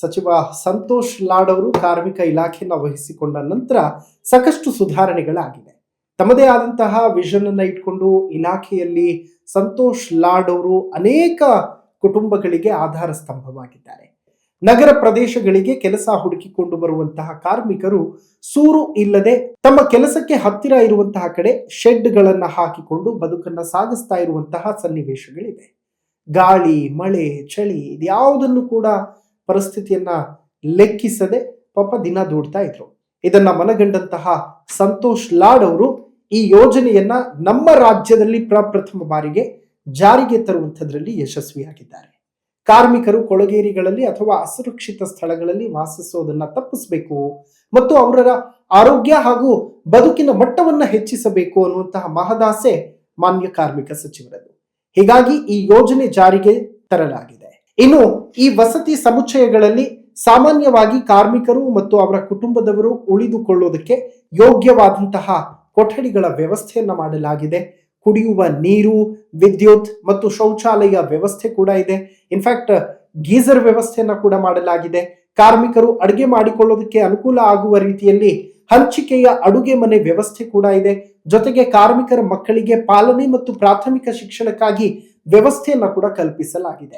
ಸಚಿವ ಸಂತೋಷ್ ಲಾಡ್ ಅವರು ಕಾರ್ಮಿಕ ಇಲಾಖೆಯನ್ನು ವಹಿಸಿಕೊಂಡ ನಂತರ ಸಾಕಷ್ಟು ಸುಧಾರಣೆಗಳಾಗಿವೆ. ತಮ್ಮದೇ ಆದಂತಹ ವಿಷನ್ ಅನ್ನ ಇಟ್ಕೊಂಡು ಇಲಾಖೆಯಲ್ಲಿ ಸಂತೋಷ್ ಲಾಡ್ ಅವರು ಅನೇಕ ಕುಟುಂಬಗಳಿಗೆ ಆಧಾರ ಸ್ತಂಭವಾಗಿದ್ದಾರೆ. ನಗರ ಪ್ರದೇಶಗಳಿಗೆ ಕೆಲಸ ಹುಡುಕಿಕೊಂಡು ಬರುವಂತಹ ಕಾರ್ಮಿಕರು ಸೂರು ಇಲ್ಲದೆ ತಮ್ಮ ಕೆಲಸಕ್ಕೆ ಹತ್ತಿರ ಇರುವಂತಹ ಕಡೆ ಶೆಡ್ಗಳನ್ನ ಹಾಕಿಕೊಂಡು ಬದುಕನ್ನ ಸಾಗಿಸ್ತಾ ಇರುವಂತಹ ಸನ್ನಿವೇಶಗಳಿವೆ. ಗಾಳಿ, ಮಳೆ, ಚಳಿ ಇದ್ಯಾವುದನ್ನು ಕೂಡ ಪರಿಸ್ಥಿತಿಯನ್ನ ಲೆಕ್ಕಿಸದೆ ಪಾಪ ದಿನ ದೂಡ್ತಾ ಇದ್ರು. ಇದನ್ನ ಮನಗಂಡಂತಹ ಸಂತೋಷ್ ಲಾಡ್ ಅವರು ಈ ಯೋಜನೆಯನ್ನ ನಮ್ಮ ರಾಜ್ಯದಲ್ಲಿ ಪ್ರಪ್ರಥಮ ಬಾರಿಗೆ ಜಾರಿಗೆ ತರುವಂಥದ್ರಲ್ಲಿ ಯಶಸ್ವಿಯಾಗಿದ್ದಾರೆ. ಕಾರ್ಮಿಕರು ಕೊಳಗೇರಿಗಳಲ್ಲಿ ಅಥವಾ ಅಸುರಕ್ಷಿತ ಸ್ಥಳಗಳಲ್ಲಿ ವಾಸಿಸೋದನ್ನ ತಪ್ಪಿಸಬೇಕು ಮತ್ತು ಅವರ ಆರೋಗ್ಯ ಹಾಗೂ ಬದುಕಿನ ಮಟ್ಟವನ್ನ ಹೆಚ್ಚಿಸಬೇಕು ಅನ್ನುವಂತಹ ಮಹದಾಸೆ ಮಾನ್ಯ ಕಾರ್ಮಿಕ ಸಚಿವರದ್ದು. ಹೀಗಾಗಿ ಈ ಯೋಜನೆ ಜಾರಿಗೆ ತರಲಾಗಿದೆ. ಇನ್ನು ಈ ವಸತಿ ಸಮುಚ್ಚಯಗಳಲ್ಲಿ ಸಾಮಾನ್ಯವಾಗಿ ಕಾರ್ಮಿಕರು ಮತ್ತು ಅವರ ಕುಟುಂಬದವರು ಉಳಿದುಕೊಳ್ಳೋದಕ್ಕೆ ಯೋಗ್ಯವಾದಂತಹ ಕೊಠಡಿಗಳ ವ್ಯವಸ್ಥೆಯನ್ನ ಮಾಡಲಾಗಿದೆ. ಕುಡಿಯುವ ನೀರು, ವಿದ್ಯುತ್ ಮತ್ತು ಶೌಚಾಲಯ ವ್ಯವಸ್ಥೆ ಕೂಡ ಇದೆ. ಇನ್ಫ್ಯಾಕ್ಟ್ ಗೀಸರ್ ವ್ಯವಸ್ಥೆಯನ್ನ ಕೂಡ ಮಾಡಲಾಗಿದೆ. ಕಾರ್ಮಿಕರು ಅಡುಗೆ ಮಾಡಿಕೊಳ್ಳೋದಕ್ಕೆ ಅನುಕೂಲ ಆಗುವ ರೀತಿಯಲ್ಲಿ ಹಂಚಿಕೆಯ ಅಡುಗೆ ಮನೆ ವ್ಯವಸ್ಥೆ ಕೂಡ ಇದೆ. ಜೊತೆಗೆ ಕಾರ್ಮಿಕರ ಮಕ್ಕಳಿಗೆ ಪಾಲನೆ ಮತ್ತು ಪ್ರಾಥಮಿಕ ಶಿಕ್ಷಣಕ್ಕಾಗಿ ವ್ಯವಸ್ಥೆಯನ್ನ ಕೂಡ ಕಲ್ಪಿಸಲಾಗಿದೆ.